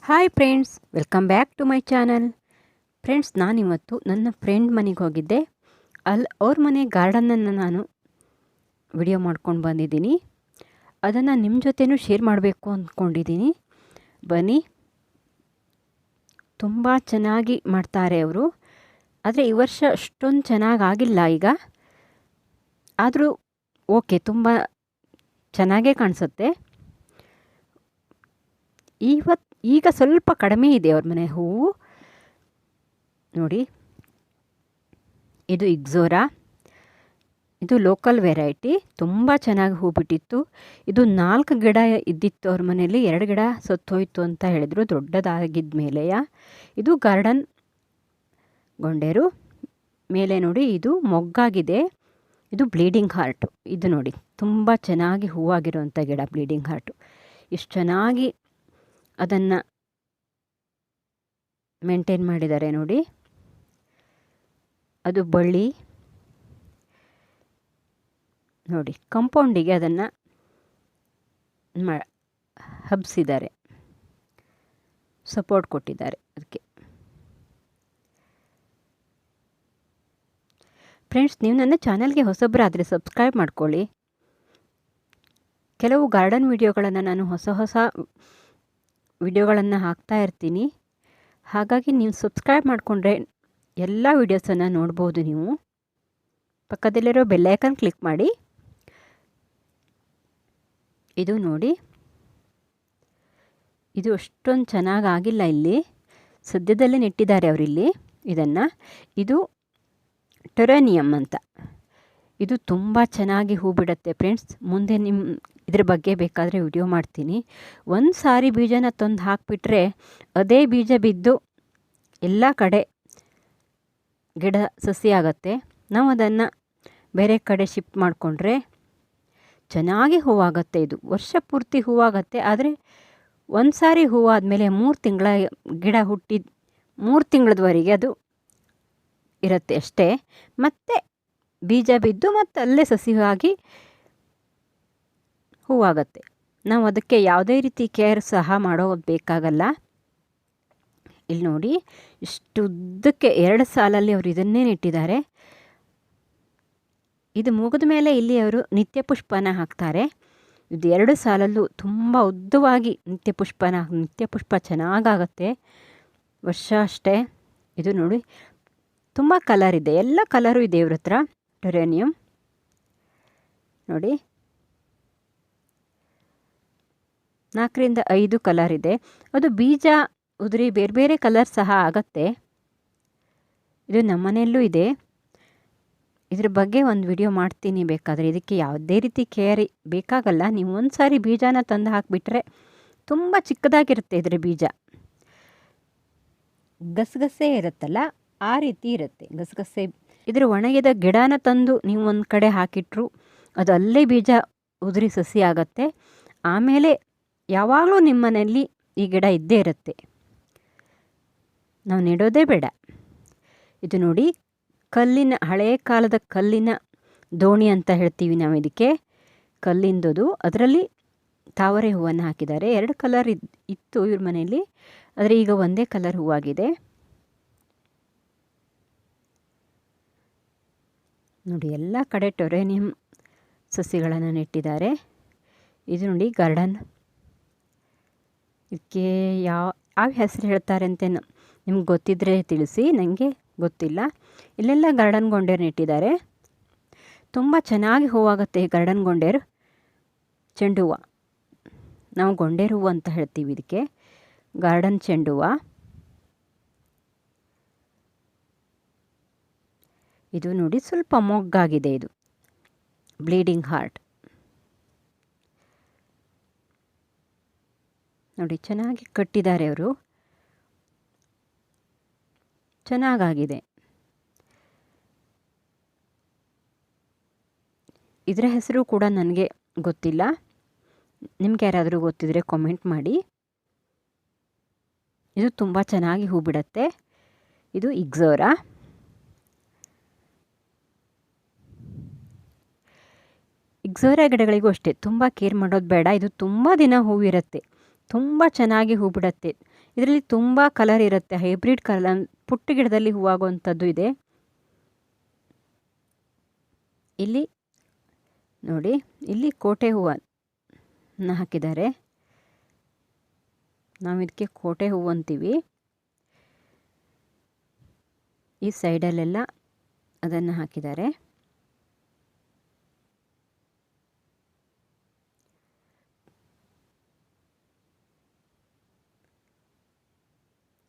Hi friends, welcome back to my channel. Friends, ನಾನಿವತ್ತು ನನ್ನ friend ಮನೆಗೆ ಹೋಗಿದ್ದೆ. ಅವ್ರ ಮನೆ ಗಾರ್ಡನನ್ನು ನಾನು ವಿಡಿಯೋ ಮಾಡ್ಕೊಂಡು ಬಂದಿದ್ದೀನಿ. ಅದನ್ನು ನಿಮ್ಮ ಜೊತೆನೂ ಶೇರ್ ಮಾಡಬೇಕು ಅಂದ್ಕೊಂಡಿದ್ದೀನಿ. ಬನ್ನಿ. ತುಂಬ ಚೆನ್ನಾಗಿ ಮಾಡ್ತಾರೆ ಅವರು. ಆದರೆ ಈ ವರ್ಷ ಅಷ್ಟೊಂದು ಚೆನ್ನಾಗಾಗಿಲ್ಲ ಈಗ. ಆದರೂ ಓಕೆ, ತುಂಬ ಚೆನ್ನಾಗೇ ಕಾಣಿಸುತ್ತೆ. ಈಗ ಸ್ವಲ್ಪ ಕಡಿಮೆ ಇದೆ ಅವ್ರ ಮನೆ ಹೂವು ನೋಡಿ. ಇದು ಇಗ್ಜೋರಾ, ಇದು ಲೋಕಲ್ ವೆರೈಟಿ. ತುಂಬ ಚೆನ್ನಾಗಿ ಹೂ ಬಿಟ್ಟಿತ್ತು. ಇದು 4 ಗಿಡ ಇದ್ದಿತ್ತು ಅವ್ರ ಮನೆಯಲ್ಲಿ. 2 ಗಿಡ ಸತ್ತೋಯ್ತು ಅಂತ ಹೇಳಿದ್ರು ದೊಡ್ಡದಾಗಿದ್ದ ಮೇಲೆಯ. ಇದು ಗಾರ್ಡನ್ ಗೊಂಡೇರು ಮೇಲೆ ನೋಡಿ. ಇದು ಮೊಗ್ಗಾಗಿದೆ. ಇದು ಬ್ಲೀಡಿಂಗ್ ಹಾರ್ಟು. ಇದು ನೋಡಿ, ತುಂಬ ಚೆನ್ನಾಗಿ ಹೂವಾಗಿರುವಂಥ ಗಿಡ ಬ್ಲೀಡಿಂಗ್ ಹಾರ್ಟು. ಇಷ್ಟು ಚೆನ್ನಾಗಿ ಅದನ್ನು ಮೇಂಟೈನ್ ಮಾಡಿದ್ದಾರೆ ನೋಡಿ. ಅದು ಬಳ್ಳಿ ನೋಡಿ, ಕಂಪೌಂಡಿಗೆ ಅದನ್ನು ಹಬ್ಬಿಸಿದ್ದಾರೆ, ಸಪೋರ್ಟ್ ಕೊಟ್ಟಿದ್ದಾರೆ ಅದಕ್ಕೆ. ಫ್ರೆಂಡ್ಸ್, ನೀವು ನನ್ನ ಚಾನಲ್ಗೆ ಹೊಸಬರಾದರೆ ಸಬ್ಸ್ಕ್ರೈಬ್ ಮಾಡ್ಕೊಳ್ಳಿ. ಕೆಲವು ಗಾರ್ಡನ್ ವಿಡಿಯೋಗಳನ್ನು ನಾನು ಹೊಸ ವಿಡಿಯೋಗಳನ್ನು ಹಾಕ್ತಾ ಇರ್ತೀನಿ. ಹಾಗಾಗಿ ನೀವು ಸಬ್ಸ್ಕ್ರೈಬ್ ಮಾಡಿಕೊಂಡ್ರೆ ಎಲ್ಲ ವಿಡಿಯೋಸನ್ನು ನೋಡ್ಬೋದು ನೀವು. ಪಕ್ಕದಲ್ಲಿರೋ ಬೆಲ್ಲೈಕನ್ ಕ್ಲಿಕ್ ಮಾಡಿ. ಇದು ನೋಡಿ, ಇದು ಅಷ್ಟೊಂದು ಚೆನ್ನಾಗಾಗಿಲ್ಲ. ಇಲ್ಲಿ ಸದ್ಯದಲ್ಲೇ ನೆಟ್ಟಿದ್ದಾರೆ ಅವರಿಲ್ಲಿ ಇದನ್ನು. ಇದು ಟೆರೇನಿಯಮ್ ಅಂತ. ಇದು ತುಂಬ ಚೆನ್ನಾಗಿ ಹೂ ಬಿಡುತ್ತೆ ಫ್ರೆಂಡ್ಸ್. ಮುಂದೆ ಇದ್ರ ಬಗ್ಗೆ ಬೇಕಾದರೆ ವಿಡಿಯೋ ಮಾಡ್ತೀನಿ. ಒಂದು ಸಾರಿ ಬೀಜನ ತಂದು ಹಾಕಿಬಿಟ್ರೆ ಅದೇ ಬೀಜ ಬಿದ್ದು ಎಲ್ಲ ಕಡೆ ಗಿಡ ಸಸಿ ಆಗುತ್ತೆ. ನಾವು ಅದನ್ನು ಬೇರೆ ಕಡೆ ಶಿಫ್ಟ್ ಮಾಡಿಕೊಂಡ್ರೆ ಚೆನ್ನಾಗಿ ಹೂವಾಗುತ್ತೆ. ಇದು ವರ್ಷ ಪೂರ್ತಿ ಹೂವಾಗುತ್ತೆ. ಆದರೆ ಒಂದು ಸಾರಿ ಹೂವಾದಮೇಲೆ 3 ತಿಂಗಳ ಗಿಡ ಹುಟ್ಟಿದ 3 ತಿಂಗಳದವರೆಗೆ ಅದು ಇರುತ್ತೆ ಅಷ್ಟೇ. ಮತ್ತು ಬೀಜ ಬಿದ್ದು ಮತ್ತು ಅಲ್ಲೇ ಸಸಿಯಾಗಿ ಹೂವಾಗುತ್ತೆ. ನಾವು ಅದಕ್ಕೆ ಯಾವುದೇ ರೀತಿ ಕೇರ್ ಸಹ ಮಾಡೋದು ಬೇಕಾಗಲ್ಲ. ಇಲ್ಲಿ ನೋಡಿ, ಇಷ್ಟು ಉದ್ದಕ್ಕೆ 2 ಸಾಲಲ್ಲಿ ಅವರು ಇದನ್ನೇ ನೆಟ್ಟಿದ್ದಾರೆ. ಇದು ಮುಗಿದ ಮೇಲೆ ಇಲ್ಲಿ ಅವರು ನಿತ್ಯ ಪುಷ್ಪನ ಹಾಕ್ತಾರೆ. ಇದು 2 ಸಾಲಲ್ಲೂ ತುಂಬ ಉದ್ದವಾಗಿ ನಿತ್ಯ ಪುಷ್ಪ ಚೆನ್ನಾಗಾಗತ್ತೆ ವರ್ಷ ಅಷ್ಟೇ. ಇದು ನೋಡಿ, ತುಂಬ ಕಲರ್ ಇದೆ, ಎಲ್ಲ ಕಲರು ಇದೆ ಇವ್ರ ಹತ್ರ. ಟೆರೇನಿಯಮ್ ನೋಡಿ, 4 ರಿಂದ 5 ಕಲರ್ ಇದೆ. ಅದು ಬೀಜ ಉದುರಿ ಬೇರೆ ಬೇರೆ ಕಲರ್ ಸಹ ಆಗತ್ತೆ. ಇದು ನಮ್ಮನೆಯಲ್ಲೂ ಇದೆ. ಇದ್ರ ಬಗ್ಗೆ ಒಂದು ವಿಡಿಯೋ ಮಾಡ್ತೀನಿ ಬೇಕಾದರೆ. ಇದಕ್ಕೆ ಯಾವುದೇ ರೀತಿ ಕೇರ್ ಬೇಕಾಗಲ್ಲ. ನೀವು ಒಂದು ಸಾರಿ ಬೀಜನ ತಂದು ಹಾಕಿಬಿಟ್ರೆ ತುಂಬ ಚಿಕ್ಕದಾಗಿರುತ್ತೆ ಇದರ ಬೀಜ. ಗಸಗಸೆ ಇರುತ್ತಲ್ಲ, ಆ ರೀತಿ ಇರುತ್ತೆ ಗಸಗಸೆ. ಇದರ ಒಣಗಿದ ಗಿಡನ ತಂದು ನೀವು ಒಂದು ಕಡೆ ಹಾಕಿಟ್ರು ಅದು ಅಲ್ಲೇ ಬೀಜ ಉದುರಿ ಸಸಿ ಆಗುತ್ತೆ. ಆಮೇಲೆ ಯಾವಾಗಲೂ ನಿಮ್ಮ ಮನೆಯಲ್ಲಿ ಈ ಗಿಡ ಇದ್ದೇ ಇರುತ್ತೆ, ನಾವು ನೆಡೋದೇ ಬೇಡ. ಇದು ನೋಡಿ, ಕಲ್ಲಿನ ಹಳೆಯ ಕಾಲದ ಕಲ್ಲಿನ ದೋಣಿ ಅಂತ ಹೇಳ್ತೀವಿ ನಾವು ಇದಕ್ಕೆ. ಕಲ್ಲಿಂದದು. ಅದರಲ್ಲಿ ತಾವರೆ ಹೂವನ್ನು ಹಾಕಿದ್ದಾರೆ. 2 ಕಲರ್ ಇತ್ತು ಇವ್ರ ಮನೆಯಲ್ಲಿ, ಆದರೆ ಈಗ ಒಂದೇ ಕಲರ್ ಹೂವಾಗಿದೆ ನೋಡಿ. ಎಲ್ಲ ಕಡೆ ಟೆರೇನಿಯಂ ಸಸಿಗಳನ್ನು ನೆಟ್ಟಿದ್ದಾರೆ. ಇದು ನೋಡಿ ಗಾರ್ಡನ್. ಇದಕ್ಕೆ ಯಾವ ಹೆಸರು ಹೇಳ್ತಾರೆ ಅಂತ ನಿಮ್ಗೆ ಗೊತ್ತಿದ್ದರೆ ತಿಳಿಸಿ, ನನಗೆ ಗೊತ್ತಿಲ್ಲ. ಇಲ್ಲೆಲ್ಲ ಗಾರ್ಡನ್ ಗೊಂಡೇರು ನೆಟ್ಟಿದ್ದಾರೆ. ತುಂಬ ಚೆನ್ನಾಗಿ ಹೂವಾಗುತ್ತೆ ಈ ಗಾರ್ಡನ್ ಗೊಂಡೇರು. ಚೆಂಡು ಹೂವು, ನಾವು ಗೊಂಡೇರು ಹೂವು ಅಂತ ಹೇಳ್ತೀವಿ ಇದಕ್ಕೆ. ಗಾರ್ಡನ್ ಚೆಂಡು ಹೂವು. ಇದು ನೋಡಿ, ಸ್ವಲ್ಪ ಮೊಗ್ಗಾಗಿದೆ. ಇದು ಬ್ಲೀಡಿಂಗ್ ಹಾರ್ಟ್ ನೋಡಿ, ಚೆನ್ನಾಗಿ ಕಟ್ಟಿದ್ದಾರೆ ಅವರು. ಚೆನ್ನಾಗಾಗಿದೆ. ಇದರ ಹೆಸರು ಕೂಡ ನನಗೆ ಗೊತ್ತಿಲ್ಲ. ನಿಮ್ಗೆ ಯಾರಾದರೂ ಗೊತ್ತಿದ್ರೆ ಕಾಮೆಂಟ್ ಮಾಡಿ. ಇದು ತುಂಬ ಚೆನ್ನಾಗಿ ಹೂ ಬಿಡುತ್ತೆ. ಇದು ಇಗ್ಜೋರಾ. ಇಗ್ಜೋರಾ ಗಿಡಗಳಿಗೂ ಅಷ್ಟೇ ತುಂಬ ಕೇರ್ ಮಾಡೋದು ಬೇಡ. ಇದು ತುಂಬ ದಿನ ಹೂವಿರುತ್ತೆ, ತುಂಬ ಚೆನ್ನಾಗಿ ಹೂ ಬಿಡುತ್ತೆ. ಇದರಲ್ಲಿ ತುಂಬ ಕಲರ್ ಇರುತ್ತೆ, ಹೈಬ್ರಿಡ್ ಕಲರ್, ಪುಟ್ಟ ಗಿಡದಲ್ಲಿ ಹೂವಾಗುವಂಥದ್ದು ಇದೆ. ಇಲ್ಲಿ ನೋಡಿ, ಇಲ್ಲಿ ಕೋಟೆ ಹೂವನ್ನು ಹಾಕಿದ್ದಾರೆ. ನಾವು ಇದಕ್ಕೆ ಕೋಟೆ ಹೂವು ಅಂತೀವಿ. ಈ ಸೈಡಲ್ಲೆಲ್ಲ ಅದನ್ನು ಹಾಕಿದ್ದಾರೆ.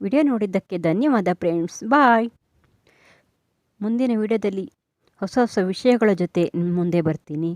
ವಿಡಿಯೋ ನೋಡಿದ್ದಕ್ಕೆ ಧನ್ಯವಾದ ಫ್ರೆಂಡ್ಸ್. ಬಾಯ್. ಮುಂದಿನ ವಿಡಿಯೋದಲ್ಲಿ ಹೊಸ ಹೊಸ ವಿಷಯಗಳ ಜೊತೆ ನಿಮ್ಮ ಮುಂದೆ ಬರ್ತೀನಿ.